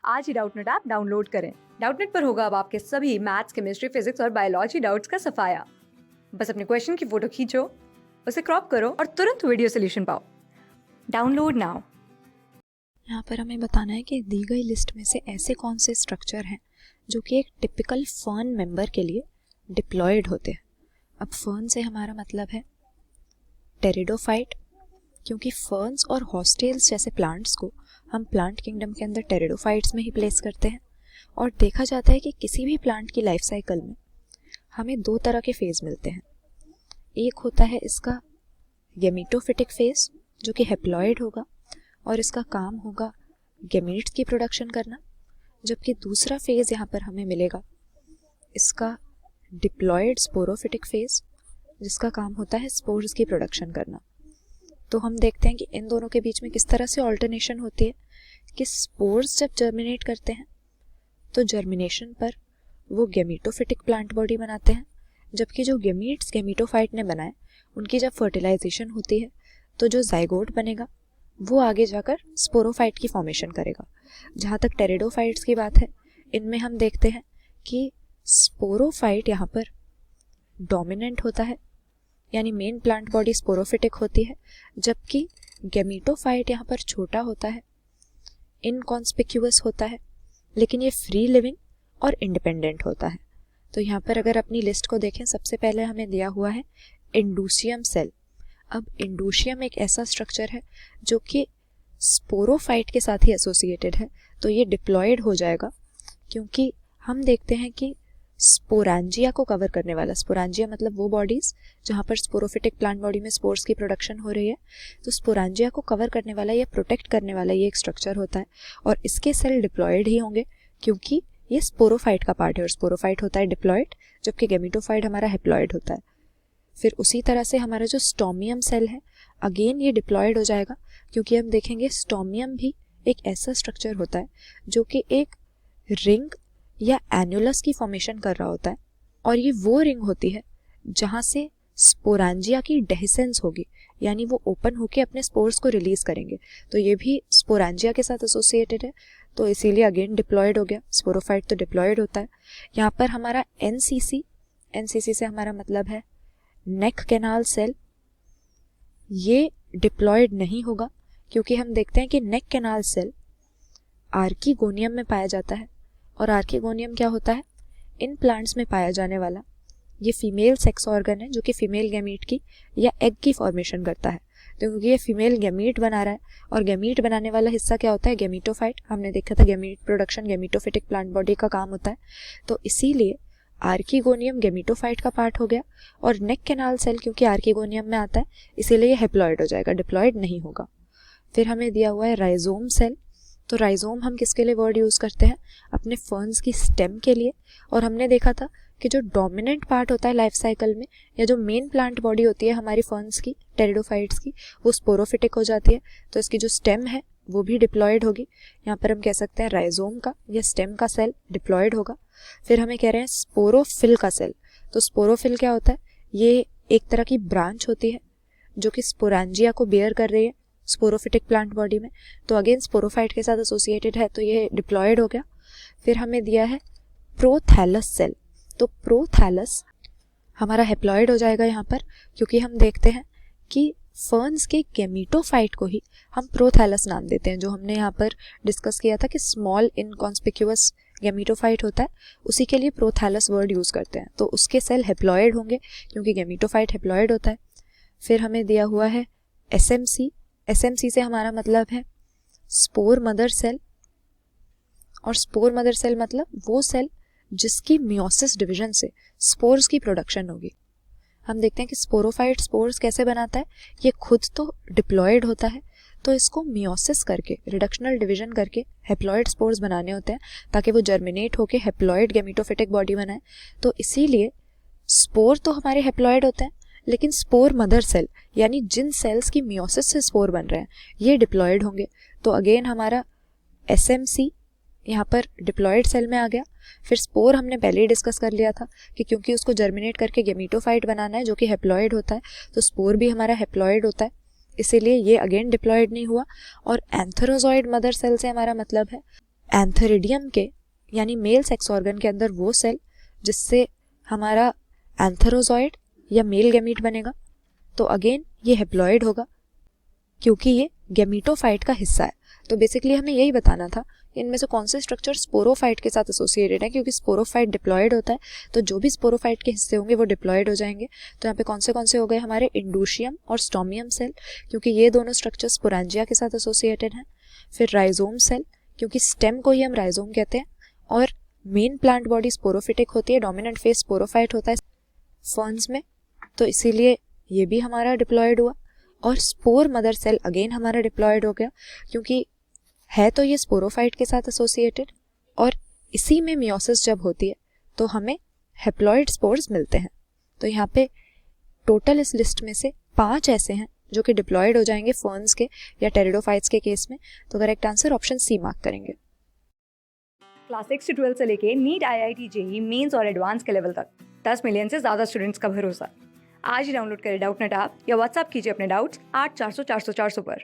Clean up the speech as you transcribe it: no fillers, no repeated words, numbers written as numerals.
आज ही Doubtnut app download करें। Doubtnut पर होगा अब आपके सभी मैथ्स, केमिस्ट्री, फिजिक्स और बायोलॉजी डाउट्स का सफाया। बस अपने क्वेश्चन की फोटो खींचो, उसे क्रॉप करो और तुरंत वीडियो सोल्यूशन पाओ। Download now. यहाँ पर हमें बताना है कि दी गई लिस्ट में से ऐसे कौन से स्ट्रक्चर हैं जो कि एक टिपिकल फर्न मेंबर के लिए डिप्लॉयड होते हैं। अब फर्न से हमारा मतलब है टेरिडोफाइट, क्योंकि फर्न्स और हॉस्टेल्स जैसे प्लांट्स को हम प्लांट किंगडम के अंदर टेरिडोफाइट्स में ही प्लेस करते हैं। और देखा जाता है कि किसी भी प्लांट की लाइफ साइकिल में हमें दो तरह के फेज मिलते हैं। एक होता है इसका गेमीटोफिटिक फेज जो कि हेप्लॉयड होगा और इसका काम होगा गेमीट्स की प्रोडक्शन करना, जबकि दूसरा फेज यहाँ पर हमें मिलेगा इसका डिप्लॉयड स्पोरोफिटिक फेज जिसका काम होता है स्पोर्स की प्रोडक्शन करना। तो हम देखते हैं कि इन दोनों के बीच में किस तरह से ऑल्टरनेशन होती है कि स्पोर्स जब जर्मिनेट करते हैं तो जर्मिनेशन पर वो गेमीटोफिटिक प्लांट बॉडी बनाते हैं, जबकि जो गेमीट्स गेमीटोफाइट ने बनाए उनकी जब फर्टिलाइजेशन होती है तो जो जाइगोट बनेगा वो आगे जाकर स्पोरोफाइट की फॉर्मेशन करेगा। जहाँ तक टेरिडोफाइट्स की बात है, इनमें हम देखते हैं कि स्पोरोफाइट यहाँ पर डोमिनेंट होता है, यानी मेन प्लांट बॉडी स्पोरोफिटिक होती है, जबकि गेमीटोफाइट यहाँ पर छोटा होता है, इनकॉन्स्पिक्यूअस होता है, लेकिन ये फ्री लिविंग और इंडिपेंडेंट होता है। तो यहाँ पर अगर अपनी लिस्ट को देखें, सबसे पहले हमें दिया हुआ है इंडूसियम सेल। अब इंडूसियम एक ऐसा स्ट्रक्चर है जो कि स्पोरोफाइट के साथ ही एसोसिएटेड है, तो ये डिप्लॉयड हो जाएगा, क्योंकि हम देखते हैं कि स्पोरांजिया को कवर करने वाला, स्पोरांजिया मतलब वो बॉडीज जहाँ पर स्पोरोफिटिक प्लांट बॉडी में स्पोर्स की प्रोडक्शन हो रही है, तो स्पोरांजिया को कवर करने वाला या प्रोटेक्ट करने वाला ये एक स्ट्रक्चर होता है और इसके सेल डिप्लॉयड ही होंगे क्योंकि ये स्पोरोफाइट का पार्ट है और स्पोरोफाइट होता है डिप्लॉयड, जबकि गेमीटोफाइट हमारा हेप्लॉयड होता है। फिर उसी तरह से हमारा जो स्टोमियम सेल है, अगेन ये डिप्लॉयड हो जाएगा, क्योंकि हम देखेंगे स्टोमियम भी एक ऐसा स्ट्रक्चर होता है जो कि एक रिंग या एन्युलस की फॉर्मेशन कर रहा होता है, और ये वो रिंग होती है जहाँ से स्पोरांजिया की डेहिसेंस होगी, यानी वो ओपन होके अपने स्पोर्स को रिलीज करेंगे। तो ये भी स्पोरांजिया के साथ एसोसिएटेड है, तो इसीलिए अगेन डिप्लॉयड हो गया। स्पोरोफाइट तो डिप्लॉयड होता है। यहाँ पर हमारा एनसीसी से हमारा मतलब है नेक कैनाल सेल, ये डिप्लॉयड नहीं होगा, क्योंकि हम देखते हैं कि नेक कैनाल सेल आर्कीगोनियम में पाया जाता है, और आर्कीगोनियम क्या होता है, इन प्लांट्स में पाया जाने वाला ये फीमेल सेक्स ऑर्गन है जो कि फीमेल गैमीट की या एग की फॉर्मेशन करता है। तो क्योंकि ये फीमेल गैमीट बना रहा है और गैमीट बनाने वाला हिस्सा क्या होता है, गेमीटोफाइट। हमने देखा था gamete production gametophytic plant body का काम होता है, तो इसीलिए आर्कीगोनियम गेमीटोफाइट का पार्ट हो गया, और नेक कैनाल सेल क्योंकि आर्कीगोनियम में आता है इसीलिए ये हेप्लॉयड हो जाएगा, डिप्लॉयड नहीं होगा। फिर हमें दिया हुआ है राइजोम सेल। तो राइजोम हम किसके लिए वर्ड यूज़ करते हैं, अपने फर्न्स की स्टेम के लिए। और हमने देखा था कि जो डोमिनेंट पार्ट होता है लाइफ साइकिल में, या जो मेन प्लांट बॉडी होती है हमारी फर्न्स की, टेरिडोफाइट्स की, वो स्पोरोफिटिक हो जाती है, तो इसकी जो स्टेम है वो भी डिप्लॉयड होगी। यहाँ पर हम कह सकते हैं राइजोम का या स्टेम का सेल डिप्लॉयड होगा। फिर हमें कह रहे हैं स्पोरोफिल का सेल। तो स्पोरोफिल क्या होता है, ये एक तरह की ब्रांच होती है जो कि स्पोरांजिया को बेयर कर रही है स्पोरोफिटिक प्लांट बॉडी में, तो अगेन स्पोरोफाइट के साथ एसोसिएटेड है, तो ये डिप्लॉयड हो गया। फिर हमें दिया है प्रोथैलस सेल। तो प्रोथैलस हमारा हेप्लॉयड हो जाएगा यहाँ पर, क्योंकि हम देखते हैं कि फर्न्स के गेमीटोफाइट को ही हम प्रोथैलस नाम देते हैं। जो हमने यहाँ पर डिस्कस किया था कि स्मॉल इनकॉन्स्पिक्यूअस गेमीटोफाइट होता है, उसी के लिए प्रोथैलस वर्ड यूज़ करते हैं, तो उसके सेल हेप्लॉयड होंगे क्योंकि गेमीटोफाइट हेप्लॉयड होता है। फिर हमें दिया हुआ है एसएमसी से हमारा मतलब है स्पोर मदर सेल, और स्पोर मदर सेल मतलब वो सेल जिसकी मियोसिस डिवीजन से स्पोर्स की प्रोडक्शन होगी। हम देखते हैं कि स्पोरोफाइट स्पोर्स कैसे बनाता है, ये खुद तो डिप्लॉयड होता है, तो इसको मियोसिस करके, रिडक्शनल डिवीजन करके हेप्लॉयड स्पोर्स बनाने होते हैं ताकि वो जर्मिनेट होके हेप्लॉयड गेमीटोफिटिक बॉडी बनाए। तो इसीलिए स्पोर तो हमारे हेप्लॉयड होते हैं, लेकिन स्पोर मदर सेल यानी जिन सेल्स की मियोसिस से स्पोर बन रहे हैं ये डिप्लॉयड होंगे। तो अगेन हमारा एसएमसी यहाँ पर डिप्लॉयड सेल में आ गया। फिर स्पोर हमने पहले ही डिस्कस कर लिया था कि क्योंकि उसको जर्मिनेट करके गेमीटोफाइट बनाना है जो कि हेप्लॉयड होता है, तो स्पोर भी हमारा हेप्लॉयड होता है, इसीलिए ये अगेन डिप्लॉयड नहीं हुआ। और एंथेरोजॉइड मदर सेल से हमारा मतलब है एंथेरिडियम के यानी मेल सेक्स ऑर्गन के अंदर वो सेल जिससे हमारा एंथेरोजॉइड या मेल गैमीट बनेगा, तो अगेन ये हेप्लॉइड होगा क्योंकि ये गैमीटोफाइट का हिस्सा है। तो बेसिकली हमें यही बताना था कि इनमें से कौन से स्ट्रक्चर स्पोरोफाइट के साथ एसोसिएटेड है, क्योंकि स्पोरोफाइट डिप्लॉयड होता है तो जो भी स्पोरोफाइट के हिस्से होंगे वो डिप्लॉयड हो जाएंगे। तो यहाँ पे कौन से हो गए हमारे इंडोशियम और स्टोमियम सेल, क्योंकि ये दोनों स्ट्रक्चर स्पोरेंजिया के साथ एसोसिएटेड हैं। फिर राइजोम सेल, क्योंकि स्टेम को ही हम राइजोम कहते हैं, और मेन प्लांट बॉडी स्पोरोफिटिक होती है, डोमिनेंट फेस स्पोरोफाइट होता है फर्न्स में, तो इसीलिए ये भी हमारा डिप्लॉयड हुआ। और स्पोर मदर सेल अगेन हमारा डिप्लॉयड हो गया, क्योंकि है तो ये स्पोरोफाइट के साथ एसोसिएटेड, और इसी में मियोसिस जब होती है तो हमें हेप्लॉइड स्पोर्स मिलते हैं। तो यहाँ पे टोटल इस लिस्ट में से 5 ऐसे हैं जो कि डिप्लॉयड हो जाएंगे फर्न्स के या टेरिडोफाइट्स के केस में। तो correct answer option C mark करेंगे। क्लास 6 से 12 से लेके नीट, IIT, जेई मेंस और एडवांस के लेवल तक 10 मिलियन से ज़्यादा स्टूडेंट्स का भरोसा। आज ही डाउनलोड करें डाउटनेट ऐप या व्हाट्सएप कीजिए अपने डाउट्स 8400 400 400 पर।